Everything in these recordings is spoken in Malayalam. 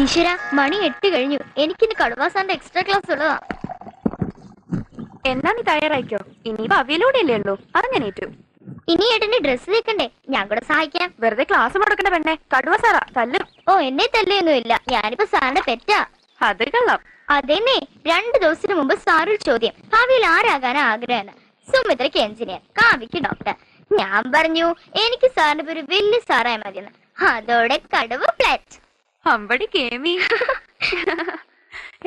ഈശ്വര, മണി 8 കഴിഞ്ഞു. എനിക്കിന്ന് കടുവാസാന്റെ എക്സ്ട്രാ ക്ലാസ് ഉള്ളതാ. എന്നാ നീ തയ്യാറായിക്കോ, ഇനിയിപ്പോ അവയിലൂടെ അല്ലേ ഉള്ളൂ. അതങ്ങനെ ഏറ്റു. ഇനി ഏട്ടന്റെ ഡ്രസ് വെക്കണ്ടേ? ഞാൻ കൂടെ സഹായിക്കാം. വെറുതെ ക്ലാസ് മുടക്കണ്ട പെണ്ണെ, കടുവ സാറാ തല്ലും. ഓ, എന്നെ തല്ലയൊന്നുമില്ല, ഞാനിപ്പോ സാറിന്റെ പെറ്റാ. അത് കള്ളം. അതെന്നെ, 2 ദിവസത്തിന് മുമ്പ് സാറൊരു ചോദ്യം, ഭാവിയിൽ ആരാകാനാ ആഗ്രഹം? സുമിത്രയ്ക്ക് എഞ്ചിനീയർ, കാവ്യക്ക് ഡോക്ടർ. ഞാൻ പറഞ്ഞു എനിക്ക് സാറിന്റെ പേര് വലിയ സാറായ മതിയെന്ന്. അതോടെ കടുവ ഫ്ലാറ്റ്. അമ്പടി കേമി.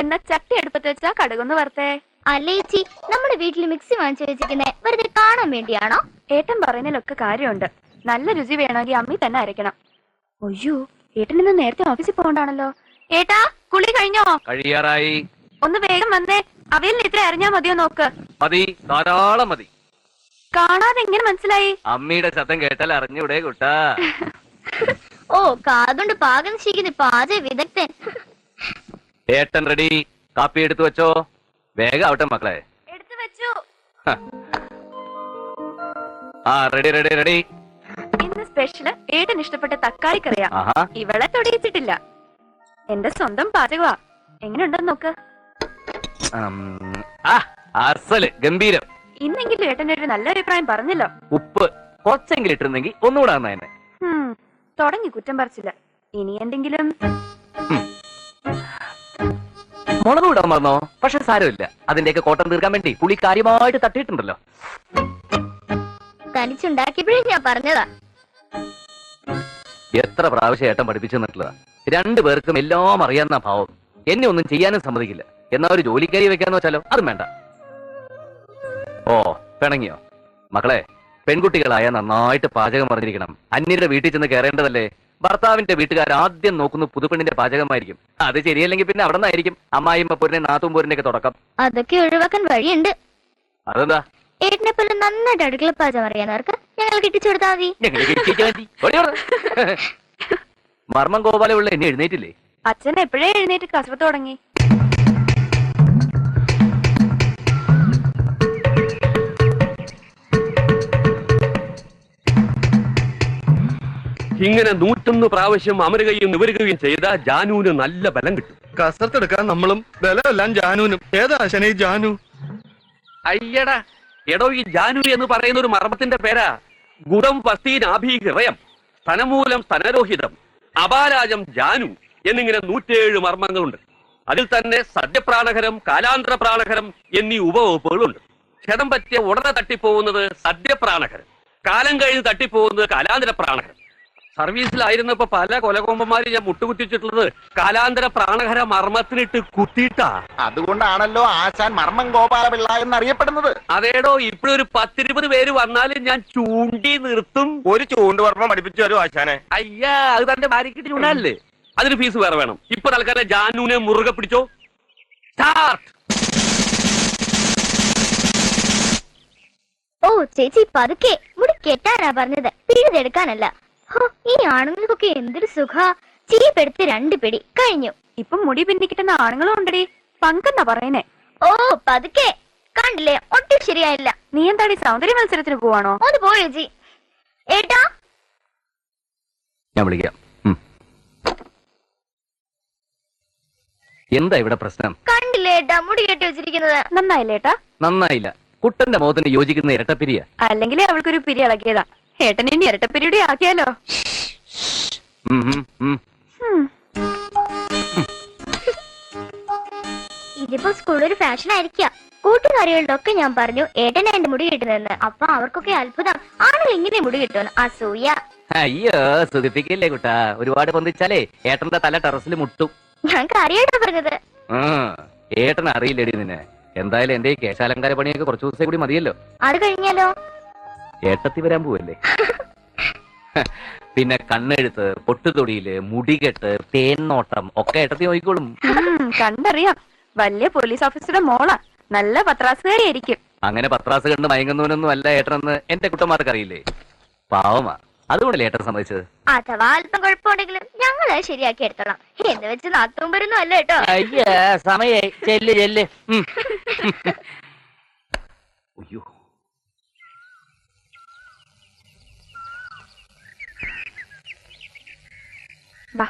എന്നാ ചട്ടി അടുപ്പത്ത് വെച്ചാ കടുകൊന്ന് വറുത്തേ. അല്ലേച്ചി, നമ്മുടെ വീട്ടിൽ മിക്സി വാങ്ങിച്ചു വെച്ചിരിക്കുന്നേ വെറുതെ കാണാൻ വേണ്ടിയാണോ? ഏട്ടൻ പറയുന്നതിലൊക്കെ കാര്യമുണ്ട്. നല്ല രുചി വേണമെങ്കിൽ അമ്മി തന്നെ അരയ്ക്കണം. അയ്യോ, ഏട്ടൻ ഇന്ന് നേരത്തെ ഓഫീസിൽ പോകണ്ടാണല്ലോ. ഏട്ടാ, കുളി കഴിഞ്ഞോ? കഴിയാറായി. ഒന്ന് വേഗം വന്നേ. അവയിൽ ഇത്ര അറിഞ്ഞാ മതിയോ നോക്ക്. മതി, ധാരാളം മതി. കാണാതെ എങ്ങനെ മനസ്സിലായി? അമ്മിയുടെ ശബ്ദം കേട്ടാൽ അറിഞ്ഞൂടെ കുട്ടാ. ഓ, കാതുകൊണ്ട് പാകം ചെയ്യുന്ന പാചക വിദഗ്ധൻ. ഏട്ടൻ റെഡി. കാപ്പി എടുത്തു വെച്ചോ. വേഗം ആവട്ടെ മക്കളെ. എടുത്തു വെച്ചു. ആ, റെഡി റെഡി റെഡി. ഇന്ന് സ്പെഷ്യല് ഏട്ടൻ ഇഷ്ടപ്പെട്ട തക്കാളി കറിയാ. ഇവളെ തൊടിയിച്ചിട്ടില്ല. എന്റെ സ്വന്തം പാചകവാ. എങ്ങനെയുണ്ടെന്ന് നോക്ക്. അസല് ഗംഭീരം. ഇന്നെങ്കിലും ഏട്ടന്റെ ഒരു നല്ല അഭിപ്രായം പറഞ്ഞല്ലോ. ഉപ്പ് കുറച്ചെങ്കിലും ഇട്ടിരുന്നെങ്കിൽ ഒന്നുകൂടെ തന്നെ. തുടങ്ങി കുറ്റം പറിച്ചില്ല. ഇനി എന്തെങ്കിലും മുളക് ഇടാൻ മറന്നോ? പക്ഷെ സാരമില്ല, അതിന്റെയൊക്കെ കോട്ടം തീർക്കാൻ വേണ്ടി പുളി കാര്യമായിട്ട് തട്ടിയിട്ടുണ്ടല്ലോ. തനിച്ചുണ്ടാക്കിയപ്പോഴേ ഞാൻ പറഞ്ഞതാ. എത്ര പ്രാവശ്യം ഏട്ടൻ പഠിപ്പിച്ചു തന്നിട്ടുള്ളതാ. 2 പേർക്കും എല്ലാം അറിയാവുന്ന ഭാവം. എന്നെ ഒന്നും ചെയ്യാനും സമ്മതിക്കില്ല. എന്നാ ഒരു ജോലിക്കാരി വെക്കാന്ന് വെച്ചാലോ, അതും വേണ്ട. ഓ, പിണങ്ങിയോ? മക്കളെ, പെൺകുട്ടികളായ നന്നായിട്ട് പാചകം പറഞ്ഞിരിക്കണം. അന്യരുടെ വീട്ടിൽ ചെന്ന് കയറേണ്ടതല്ലേ. ഭർത്താവിന്റെ വീട്ടുകാർ ആദ്യം നോക്കുന്ന പുതുപ്പെണ്ണിന്റെ പാചകമായിരിക്കും. അത് ശരിയല്ലെങ്കിൽ പിന്നെ അവിടെ നിന്നായിരിക്കും അമ്മായിമ്മ പോരിനെ നാത്തും പോരിന്റെ ഒക്കെ തുടക്കം. അതൊക്കെ ഒഴിവാക്കാൻ വഴിയുണ്ട്. അതെന്താ? ഏട്ടനെ പോലെ നന്നായിട്ട് അടുക്കള പാചകം അറിയാവുന്നവർക്ക് ഞങ്ങൾ കിട്ടിച്ചു കൊടുത്താൽ മതി. മർമ്മം ഗോപാലുള്ള എന്നെ എഴുന്നേറ്റില്ലേ? അച്ഛൻ എപ്പോഴേ എഴുന്നേറ്റ് കസവത്ത് തുടങ്ങി. ഇങ്ങനെ 101 പ്രാവശ്യം അമരുകയും നിവരുകയും ചെയ്ത ജാനുവിന് നല്ല ബലം കിട്ടും. കസർത്തെടുക്കാൻ നമ്മളും ബലമെല്ലാം ജാനുവിനും. ഏതാ ശനി ജാനു? അയ്യടാ, എടോ, ഈ ജാനു എന്ന് പറയുന്ന ഒരു മർമ്മത്തിന്റെ പേരാ. ഗുദം പസ്തീനാഭീഹൃയം, സ്തനമൂലം സ്തനരോഹിതം, അപാരാജം ജാനു എന്നിങ്ങനെ 107 മർമ്മങ്ങളുണ്ട്. അതിൽ തന്നെ സദ്യപ്രാണഹരം, കാലാന്തര പ്രാണഹരം എന്നീ ഉപവകുപ്പുകളുണ്ട്. ക്ഷതം പറ്റിയ ഉടനെ തട്ടിപ്പോകുന്നത് സദ്യപ്രാണഹരം, കാലം കഴിഞ്ഞ് തട്ടിപ്പോകുന്നത് കാലാന്തര പ്രാണഹരം. സർവീസിലായിരുന്നപ്പോ പല കൊലകൊമ്പന്മാരും ഞാൻ മുട്ടുകുത്തിച്ചിട്ടുള്ളത് കാലാന്തര പ്രാണഹര മർമ്മത്തിനിട്ട് കുത്തിയിട്ടാ. അതുകൊണ്ടാണല്ലോ ആശാൻ മർമ്മം ഗോപാലപിള്ള എന്നറിയപ്പെടുന്നത്. അതേടോ, ഇപ്പോഴൊരു 10-20 പേര് വന്നാലും ഞാൻ ചൂണ്ടി നിർത്തും. ഒരു ചൂണ്ടുവർമ്മ പഠിപ്പിച്ചു തരും ആശാനെ. അയ്യാ, അത് തന്റെ ഭാര്യക്കിട്ട് ചൂണ്ടല്ലേ. അതിന് ഫീസ് വേറെ വേണം. ഇപ്പൊ തൽക്കാലം ജാനുവിനെ മുറുകെ പിടിച്ചോ. സ്റ്റാർട്ട്. ഓ ചേച്ചി, പതുക്കെ. മുടി കെട്ടാനാ പറഞ്ഞത്, പിഴുതെടുക്കാനല്ല. ഈ ആണുങ്ങൾക്കൊക്കെ എന്തൊരു സുഖ. ചീപ്പെടുത്ത് 2 പിടി കഴിഞ്ഞു. ഇപ്പൊ മുടി പിന്നിക്കിട്ടുന്ന ആണുങ്ങളും ഉണ്ടടി. പങ്കെന്നാ പറയുന്നേ. ഓ പതുക്കെ. കണ്ടില്ലേ, ഒട്ടും ശരിയായില്ല. നീ എന്താടി സൗന്ദര്യ മത്സരത്തിന് പോവാണോ? ഒന്ന് പോ ചേച്ചി. ഏട്ടാ, ഞാൻ വിളിക്കാം. എന്താ ഇവിടെ പ്രശ്നം? കണ്ടില്ലേ ഏട്ടാ, മുടി കെട്ടി വെച്ചിരിക്കുന്നത്. നന്നായില്ലേ ഏട്ടാ? നന്നായില്ല. കുട്ടന്റെ മുഖത്തിന് യോജിക്കുന്ന ഇരട്ടപ്പിരിയ. അല്ലെങ്കിൽ അവൾക്കൊരു പിരി ഇളകിയതാ. ഏട്ടൻ ഇനി ഇരട്ടപ്പിരിയുടെ ആക്കിയാലോ? ഇതിപ്പോ സ്കൂളൊരു ഫാഷൻ ആയിരിക്കാം. കൂട്ടുകാരികളുടെ ഒക്കെ ഞാൻ പറഞ്ഞു ഏട്ടനെ എന്റെ മുടി കിട്ടുന്നെന്ന്. അപ്പൊ അവർക്കൊക്കെ അത്ഭുതം, ആണുങ്ങൾ ഇങ്ങനെ മുടി കിട്ടുമെന്ന്. അസൂയ. അയ്യോ, സുഖിപ്പിക്കില്ലേ കുട്ടാ. ഒരുപാട് പൊന്തിച്ചാലേ ഏട്ടന്റെ തല ടെറസിൽ മുട്ടും. ഞാൻ കാര്യമായിട്ടാ പറഞ്ഞത്. ഏട്ടൻ അറിയില്ലേടി നിന്നെ. എന്തായാലും എന്റെ ഈ കേശാലങ്കാര പണിയൊക്കെ കുറച്ചു ദിവസം കൂടി മതിയല്ലോ. അത് കഴിഞ്ഞാലോ? ഏട്ടത്തി വരാൻ പോവല്ലേ. പിന്നെ കണ്ണെഴുത്ത്, പൊട്ടുതൊടിയില്, മുടികെട്ട്, തേന്നോട്ടം ഒക്കെ ഏട്ടത്തി നോക്കിക്കോളും. കണ്ടറിയാം. വലിയ പോലീസ് ഓഫീസറുടെ മോളാ. നല്ല പത്രാസുകാരിയായിരിക്കും. അങ്ങനെ പത്രാസ് കണ്ട് മയങ്ങുന്നവനൊന്നും അല്ല ഏട്ടനെന്ന് എന്റെ കുട്ടന്മാർക്ക് അറിയില്ലേ. പാവമാ. അതുകൊണ്ടല്ലേ ഏട്ടൻ സമ്മതിച്ചത്. അഥവാ അല്പം കുഴപ്പമുണ്ടെങ്കിലും ഞങ്ങൾ അത് ശരിയാക്കി എടുത്തോളാം. എന്ന് വെച്ച് നാത്തും വരുന്നു അല്ല കേട്ടോ. അയ്യ, സമയായി. ചെല്ല് ചെല്ല്. അയ്യോ, വാ.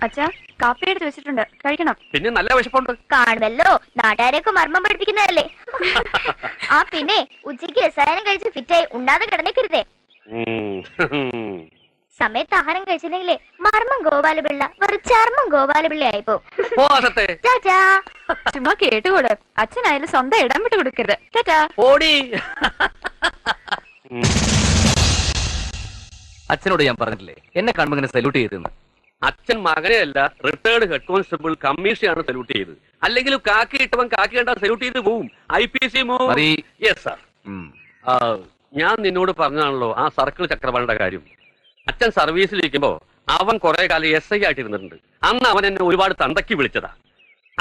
അച്ഛാ കാപ്പി എടുത്ത് വെച്ചിട്ടുണ്ട്, കഴിക്കണം. പിന്നെ നല്ല വിശപ്പുണ്ട്. കാണുമല്ലോ, നാട്ടുകാരെയൊക്കെ മർമ്മം പഠിപ്പിക്കുന്നതല്ലേ. ആ പിന്നെ ഉച്ചയ്ക്ക് രസായനം കഴിച്ച് ഫിറ്റായി ഉണ്ടാതെ കിടന്നേക്കരുതേ. സമയത്ത് ആഹാരം കഴിച്ചില്ലെങ്കിലേ മർമ്മം ഗോപാലപിള്ള വെറും ചർമ്മം ഗോപാലപിള്ള ആയിപ്പോ. ചാച്ചാ. ചുമ്മാ കേട്ടുകൂട്. അച്ഛനായാലും സ്വന്തം ഇടം വിട്ട് കൊടുക്കരുത്. ടാറ്റാ. ഓടി. അച്ഛനോട് ഞാൻ പറഞ്ഞിട്ടില്ലേ എന്നെ കാണുമ്പോ ഇങ്ങനെ സല്യൂട്ട് ചെയ്തെന്ന്. അച്ഛൻ മകനെയല്ല, റിട്ടയർഡ് ഹെഡ് കോൺസ്റ്റബിൾ കമ്മീഷനാണ് സല്യൂട്ട് ചെയ്തത്. അല്ലെങ്കിൽ കാക്കി ഇട്ടവൻ കാക്കി കണ്ടാൽ സല്യൂട്ട് ചെയ്ത് പോവും. IPC yes sir. ഞാൻ നിന്നോട് പറഞ്ഞാണല്ലോ ആ സർക്കിൾ ചക്രവാളിന്റെ കാര്യം. അച്ഛൻ സർവീസിലിരിക്കുമ്പോ അവൻ കുറെ കാലം SI ആയിട്ടിരുന്നിട്ടുണ്ട്. അന്ന് അവൻ എന്നെ ഒരുപാട് തന്തയ്ക്ക് വിളിച്ചതാ.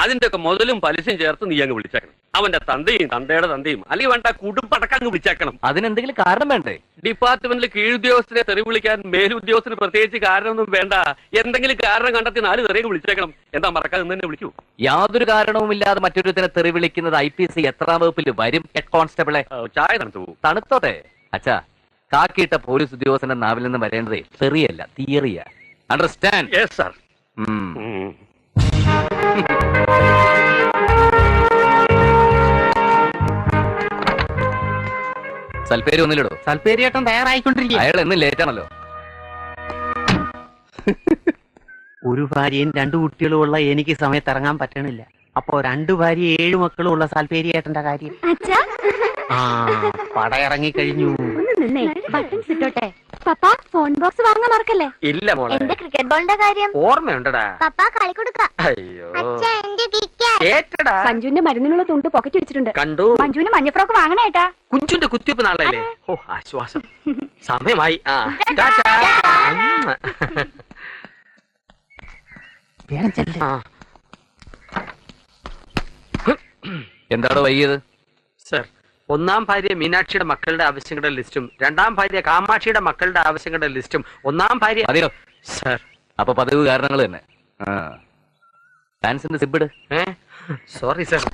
അതിന്റെ ഒക്കെ മുതലും പലിശയും ചേർത്ത് നീ അങ്ങ് വിളിച്ചേക്കണം. അവന്റെ തന്തയും തന്തയുടെ തന്തയും അല്ലെങ്കിൽ വേണ്ട കുടുംബടക്കങ്ങ് വിളിച്ചേക്കണം. അതിനെന്തെങ്കിലും കാരണം വേണ്ടേ? ഡിപ്പാർട്ട്മെന്റിൽ കീഴുദ്യോഗസ്ഥരെ തെറി വിളിക്കാൻ മേലുദ്യോഗസ്ഥന് പ്രത്യേകിച്ച് കാരണമൊന്നും വേണ്ട. എന്തെങ്കിലും കാരണം കണ്ടെത്തി 4 തെറിയൊക്കെ വിളിച്ചേക്കണം. എന്താ മറക്കാതെ തന്നെ വിളിക്കൂ. യാതൊരു കാരണവുമില്ലാതെ മറ്റൊരുത്തിനെ തെറി വിളിക്കുന്നത് IPC എത്രാം വകുപ്പിൽ വരും? ഹെഡ് കോൺസ്റ്റബിളെ ചായ തണുത്തു പോകും. തണുത്തോട്ടെ അച്ഛാ. കാക്കിയിട്ട പോലീസ് ഉദ്യോഗസ്ഥന്റെ നാവിൽ നിന്ന് വരേണ്ടതേ തെറിയല്ല, തിയറിയാ. അണ്ടർസ്റ്റാൻഡ്? Yes sir. സൽപ്പേരി ഒന്നിലിടോ. സൽപ്പേരിയേട്ടൻ തയ്യാറായിക്കൊണ്ടിരിക്കുക. അയാൾ എന്നും ലേറ്റ് ആണല്ലോ. ഒരു ഭാര്യയും 2 കുട്ടികളുമുള്ള എനിക്ക് സമയത്ത് ഇറങ്ങാൻ പറ്റണില്ല. അപ്പോ 2 ഭാര്യ 7 മക്കളും ഉള്ള സൽപ്പേരിയേട്ടന്റെ കാര്യം. അച്ഛാ ആ പട ഇറങ്ങി കഴിഞ്ഞു. ബട്ടൺസ് ഇട്ടോട്ടെ. പപ്പ ഫോൺ ബോക്സ് വാങ്ങാൻ മറക്കല്ലേ. ഇല്ല മോളെ. എന്റെ ക്രിക്കറ്റ് ബോളിന്റെ കാര്യം ഓർമ്മയുണ്ടടാ. പപ്പ കളി കൊടുക്ക. അയ്യോ കേട്ടടാ. മഞ്ജുവിന്റെ മരുന്നിനുള്ള തുണ്ട് പോക്കറ്റ് വെച്ചിട്ടുണ്ട്. കണ്ടു. മഞ്ജുവിന് മഞ്ഞഫ്രോക്ക് വാങ്ങണേട്ടാ. കുഞ്ചുന്റെ കുത്തിവെപ്പ് നാളല്ലേ? ഓ ആശ്വാസം. സമയമായി. എന്താണോ വൈകിയത്? സർ, 1-ാം ഭാര്യ മീനാക്ഷിയുടെ മക്കളുടെ ആവശ്യങ്ങളുടെ ലിസ്റ്റും 2-ാം ഭാര്യ കാമാക്ഷിയുടെ മക്കളുടെ ആവശ്യങ്ങളുടെ ലിസ്റ്റും 1-ാം ഭാര്യ. അതെയോ സർ. അപ്പൊ പതിവ് കാരണങ്ങൾ തന്നെ. ഡാൻസിന്റെ സിബിട്. Sorry sir.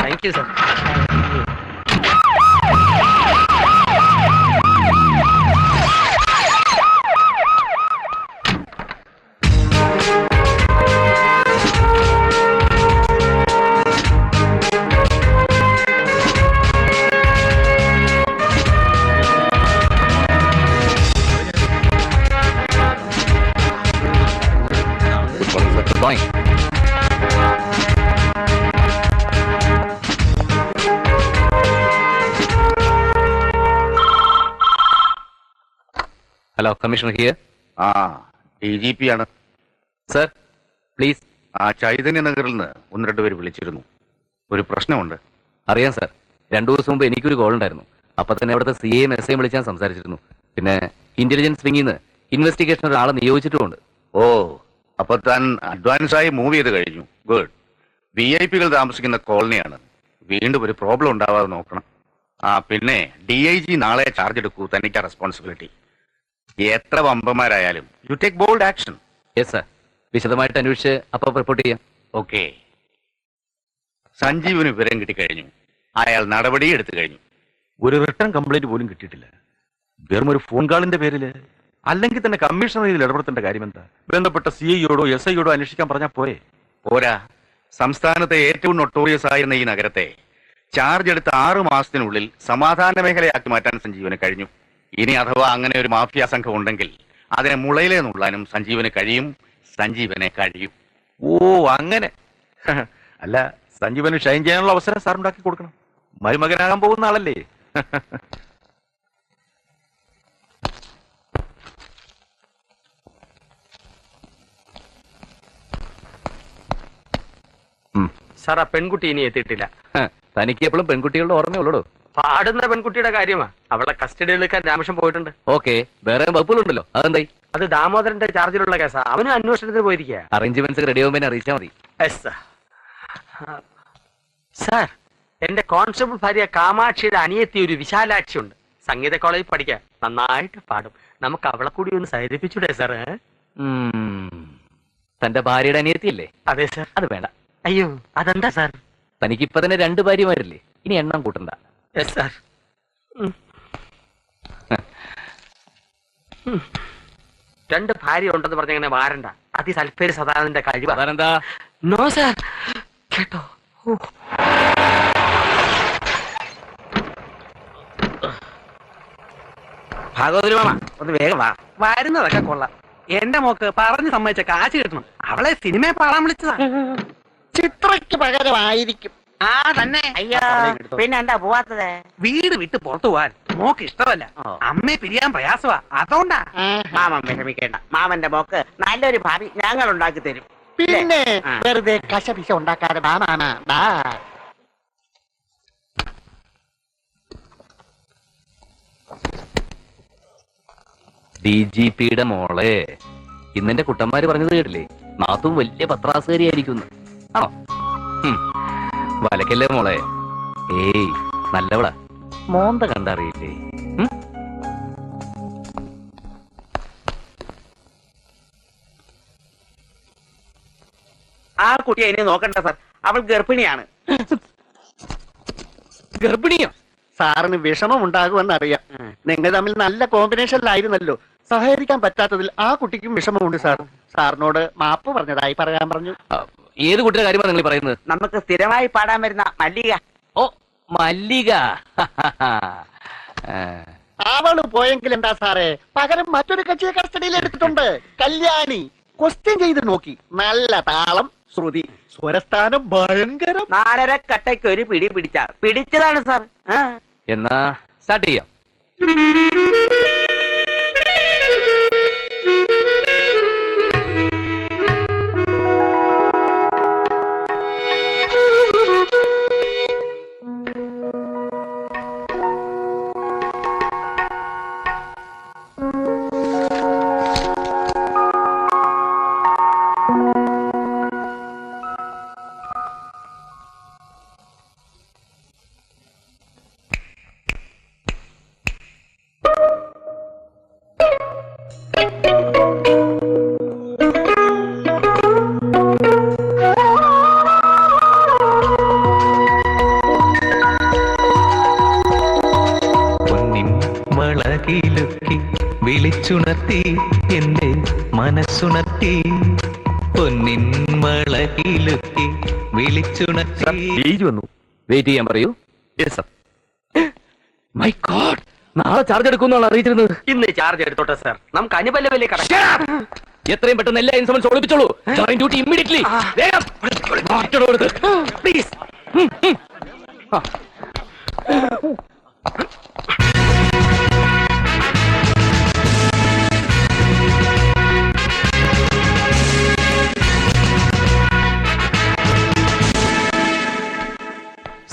Thank you sir. Hello, commissioner here. DGP ആണ് സർ, പ്ലീസ്. ചൈതന്യ നഗറിൽ നിന്ന് 1-2 പേര് വിളിച്ചിരുന്നു. ഒരു പ്രശ്നമുണ്ട്. അറിയാം സാർ. 2 ദിവസം മുമ്പ് എനിക്കൊരു കോൾ ഉണ്ടായിരുന്നു. അപ്പൊ തന്നെ അവിടുത്തെ CAയും SIയും വിളിച്ച് ഞാൻ സംസാരിച്ചിരുന്നു. പിന്നെ ഇന്റലിജൻസ് വിങ്ങിൽ നിന്ന് ഇൻവെസ്റ്റിഗേഷൻ ഒരാളെ നിയോഗിച്ചിട്ടുമുണ്ട്. ഓ, അപ്പൊ താൻ അഡ്വാൻസായി മൂവ് ചെയ്ത് കഴിഞ്ഞു. ഗുഡ്. VIP-കൾ താമസിക്കുന്ന കോളനിയാണ്. വീണ്ടും ഒരു പ്രോബ്ലം ഉണ്ടാവാതെ നോക്കണം. പിന്നെ DIG നാളെ ചാർജ് എടുക്കൂ. തനിക്കാ റെസ്പോൺസിബിലിറ്റി. എത്ര വമ്പന്മാരായാലും you take bold action. Yes sir. വിശദമായിട്ട് അന്വേഷിച്ച് അപ്പോൾ റിപ്പോർട്ട് ചെയ്യാം. ഓക്കെ. സഞ്ജീവിന് വിവരം കിട്ടിക്കഴിഞ്ഞു. അയാൾ നടപടി എടുത്തു കഴിഞ്ഞു. ഒരു റിട്ടേൺ കംപ്ലൈന്റ് പോലും കിട്ടിയിട്ടില്ല. വെറും ഒരു ഫോൺ കാളിന്റെ പേരില്. അല്ലെങ്കിൽ തന്നെ കമ്മീഷണർ ഇതിൽ ഇടപെടുത്തേണ്ട കാര്യം എന്താ? ബന്ധപ്പെട്ട CIയോടോ SIയോടോ അന്വേഷിക്കാൻ പറഞ്ഞാൽ പോരെ? പോരാ. സംസ്ഥാനത്തെ ഏറ്റവും നൊട്ടോറിയസ് ആയിരുന്ന ഈ നഗരത്തെ ചാർജ് എടുത്ത 6 മാസത്തിനുള്ളിൽ സമാധാന മേഖലയാക്കി മാറ്റാൻ സഞ്ജീവന് കഴിഞ്ഞു. ഇനി അഥവാ അങ്ങനെ ഒരു മാഫിയ സംഘം ഉണ്ടെങ്കിൽ അതിനെ മുളയിലേ നുള്ളാനും സഞ്ജീവന് കഴിയും. സഞ്ജീവനെ കഴിയും. ഓ അങ്ങനെ. അല്ല, സഞ്ജീവന് ഷൈൻ ചെയ്യാനുള്ള അവസരം സാർ ഉണ്ടാക്കി കൊടുക്കണം. മരുമകനാകാൻ പോകുന്ന ആളല്ലേ. സാർ, ആ പെൺകുട്ടി ഇനി എത്തിയിട്ടില്ല. തനിക്ക് എപ്പോഴും പെൺകുട്ടികളുടെ ഓർമ്മയുള്ളൂ. പാടുന്ന പെൺകുട്ടിയുടെ കാര്യമാ. അവളെ കസ്റ്റഡിയിൽ എടുക്കാൻ രാമേഷൻ പോയിട്ടുണ്ട്. ഓക്കെ, വേറെ വകുപ്പുകളുണ്ടല്ലോ. അതെന്തായി? അത് ദാമോദരന്റെ ചാർജിലുള്ള കേസാ. അവനും അന്വേഷണത്തിന് പോയിരിക്കുക. അറേഞ്ച്മെന്റ്സ് റെഡി ആവുമ്പോൾ അറിയിച്ചാൽ മതി. സാർ, എന്റെ കോൺസ്റ്റബിൾ ഭാര്യ കാമാക്ഷിയുടെ അനിയത്തി ഒരു വിശാലാക്ഷി ഉണ്ട്. സംഗീത കോളേജിൽ പഠിക്കാൻ നന്നായിട്ട് പാടും. നമുക്ക് അവളെ കൂടി ഒന്ന് സഹകരിപ്പിച്ചൂടെ സാർ? തന്റെ ഭാര്യയുടെ അനിയത്തിയല്ലേ? അതെ സാർ. അത് വേണ്ട. അയ്യോ, അതെന്താ സാർ? തനിക്ക് ഇപ്പൊ തന്നെ 2 ഭാര്യമാരില്ലേ? ഇനി എണ്ണം കൂട്ടണ്ട. Yes sir. 2 ഭാര്യ ഉണ്ടെന്ന് പറഞ്ഞങ്ങനെ വാരണ്ട. അതി സൽപ്പേര് സദാനന്റെ കഴിവ്. അതാരെന്താ? No sir. കേട്ടോ? ഭാഗവതി മാമ ഒന്ന് വേഗം വാ. വരുന്നതൊക്കെ കൊള്ളാം. എന്റെ മോക്ക് പറഞ്ഞു സമ്മതിച്ച കാശ് കിട്ടണം. അവളെ സിനിമയെ പാടാൻ വിളിച്ചതാ. ചിത്രയ്ക്ക് പകരമായിരിക്കും. ആ തന്നെ. അയ്യോ, പിന്നെ എന്താ പോവാത്തത്? വീട് വിട്ട് പുറത്തു പോവാൻ മോക്ക് ഇഷ്ടമല്ല. അമ്മയെ പിരിയാൻ പ്രയാസമാ. അതുകൊണ്ടാ. മാമൻ വിഷമിക്കേണ്ട. മാമന്റെ മോക്ക് നല്ലൊരു ഭാവി ഞങ്ങൾ ഉണ്ടാക്കി തരും. പിന്നെ വെറുതെ കശപിശ ഉണ്ടാക്കാതെ മാമാന. DGPയുടെ മോളെ, ഇന്നെന്റെ കുട്ടന്മാര് പറഞ്ഞത് കേട്ടില്ലേ? നാത്തും വലിയ പത്രാസുകാരിയായിരിക്കും. ആണോ? വലക്കല്ലേ മോളെ. ഏയ്, നല്ലവളാ. മോന്ത കണ്ടറിയില്ലേ? ആ കുട്ടിയെ ഇനി നോക്കണ്ട സാർ. അവൾ ഗർഭിണിയാണ്. ഗർഭിണിയോ? സാറിന് വിഷമം ഉണ്ടാകുമെന്ന് അറിയാം. നിങ്ങൾ തമ്മിൽ നല്ല കോമ്പിനേഷനിലായിരുന്നല്ലോ. സഹകരിക്കാൻ പറ്റാത്തതിൽ ആ കുട്ടിക്കും വിഷമമുണ്ട് സാർ. സാറിനോട് മാപ്പ് പറഞ്ഞതായി പറയാൻ പറഞ്ഞു. ഏത് കുട്ടിയുടെ കാര്യമാണ് നിങ്ങൾ പറയുന്നത്? നമുക്ക് സ്ഥിരമായി പാടാൻ വരുന്ന മല്ലിക. ഓ, മല്ലിക. അവള് പോയെങ്കിൽ എന്താ സാറേ, പകരം മറ്റൊരു കക്ഷിയെ കസ്റ്റഡിയിൽ എടുത്തിട്ടുണ്ട്. കല്യാണി. ക്വസ്റ്റ്യൻ ചെയ്ത് നോക്കി. നല്ല താളം, ശ്രുതി, സ്വരസ്ഥാനം ഭയങ്കരം. 4.5 കട്ടയ്ക്ക് ഒരു പിടി പിടിച്ചാൽ പിടിച്ചതാണ് സാർ. എന്നാ സ്റ്റാർട്ട് ചെയ്യാം. വിളിച്ചുണർത്തി എന്റെ മനസ്സുണർത്തി, പൊന്നിൻ വളകിലുക്കി വിളിച്ചുണർത്തി. വെയിറ്റ് ചെയ്യാൻ പറയൂ. മൈ ഗോഡ്, നാളെ ചാർജ് എടുക്കുമെന്നാണ് അറിയിച്ചിരുന്നത്. ഇന്ന് ചാർജ് എടുത്തോട്ടെ സാർ. നമുക്ക് അനുപല്ലവല്ലേ കടക്കാം. എത്രയും പെട്ടെന്ന് എല്ലാ ഇൻസ്ട്രുമെന്റ്സ് ഒളിപ്പിച്ചോളൂ. Join duty immediately. വേഗം പ്ലീസ്.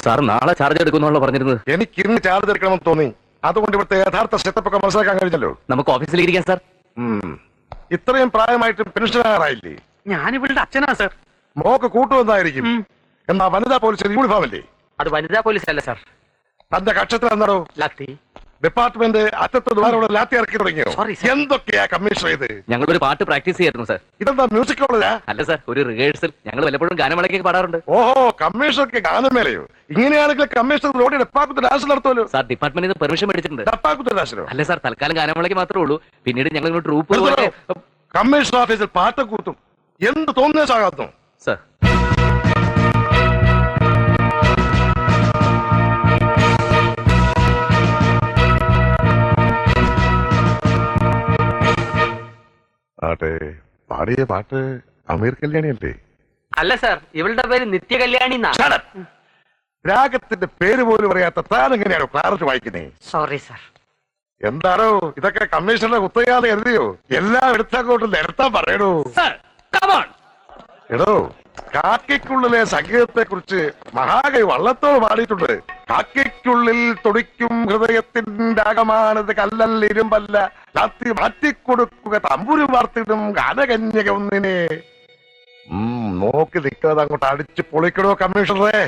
സാർ നാളെ ചാർജ് എടുക്കുന്നുള്ള പറഞ്ഞിരുന്നത്. എനിക്ക് ഇന്ന് ചാർജ് എടുക്കണമെന്ന് തോന്നി. അതുകൊണ്ട് ഇവിടുത്തെ യഥാർത്ഥ സെറ്റപ്പ് ഒക്കെ മനസ്സിലാക്കാൻ കഴിഞ്ഞല്ലോ. നമുക്ക് ഓഫീസിൽ ഇരിക്കാം സാർ. ഇത്രയും പ്രായമായിട്ട് പെൻഷനാറായില്ലേ? ഞാൻ ഇവളുടെ അച്ഛനാ സാർ. മോക്ക് കൂട്ടുവന്നായിരിക്കും. എന്നാ വനിതാ പോലീസ് യൂണിഫോം അല്ലേ? അത് വനിതാ പോലീസ് അല്ല സാർ. തന്റെ കക്ഷത്തിൽ എന്താണോ ലത്തി ഡിപ്പാർട്ട്മെന്റ് അറ്റത്ത് ദ്വാരോടെ ലാത്തി ഇറക്കി തുടങ്ങിയോ? Sorry, sir. എന്തൊക്കെയാ കമ്മീഷണർ ഇത്? ഞങ്ങളൊരു പാട്ട് പ്രാക്ടീസ് ചെയ്യായിരുന്നു സാർ. ഇതെന്താ മ്യൂസിക് കോളേജാ? അല്ല സാർ, ഒരു റിഹേഴ്സൽ. ഞങ്ങൾ വല്ലപ്പോഴും ഗാനമേളയ്ക്ക് പാടാറുണ്ട്. ഓഹോ, കമ്മീഷണർക്ക് ഗാനമേളയോ? ഇങ്ങനെയാണെങ്കിൽ കമ്മീഷണർ റോഡിൽ ഡപ്പാക്കുത്ത് ഡാൻസ് നടത്തുമല്ലോ. സാർ ഡിപ്പാർട്ട്മെന്റിൽ നിന്ന് പെർമിഷൻ മേടിച്ചിട്ടുണ്ട്. ഡപ്പാക്കുത്ത് ഡാൻസിനോ? അല്ല സാർ, തൽക്കാലം ഗാനമേളയ്ക്ക് മാത്രമേ ഉള്ളൂ. പിന്നീട് ഞങ്ങൾ ട്രൂപ്പ് പോലെ. കമ്മീഷണർ ഓഫീസിൽ പാട്ട് കൂത്തും എന്ത് തോന്നിയാകാത്തും സാർ. ആട്ടെ, പാടിയ പാട്ട് അമീർ കല്യാണിയല്ലേ? അല്ല സാർ, ഇവളുടെ പേര് നിത്യ കല്യാണി. രാഗത്തിന്റെ പേര് പോലും അറിയാത്ത താൻ എങ്ങനെയാണോ ക്ലാരറ്റ് വായിക്കുന്നേ? Sorry sir. എന്താണോ ഇതൊക്കെ കമ്മീഷണറെ കുത്തയ്യാതെ കരുതിയോ? എല്ലാം എടുത്തങ്ങോട്ട് നിരത്താൻ പറയണോ? എടോ, കാക്കയ്ക്കുള്ളിലെ സംഗീതത്തെ കുറിച്ച് മഹാകവി വള്ളത്തോൾ പാടിയിട്ടുണ്ട്. കാക്കയ്ക്കുള്ളിൽ തുടിക്കും ഹൃദയത്തിന്റെ രാഗമാണിത്, കല്ലല്ല ഇരുമ്പല്ല, രാത്രി മാറ്റിക്കൊടുക്കുക തമ്പുരു വാർത്തിടും ഗാനകന്യക ഒന്നിനെ. നോക്കി നിൽക്കാതെ അങ്ങോട്ട് അടിച്ച് പൊളിക്കണോ കമ്മീഷണറെ?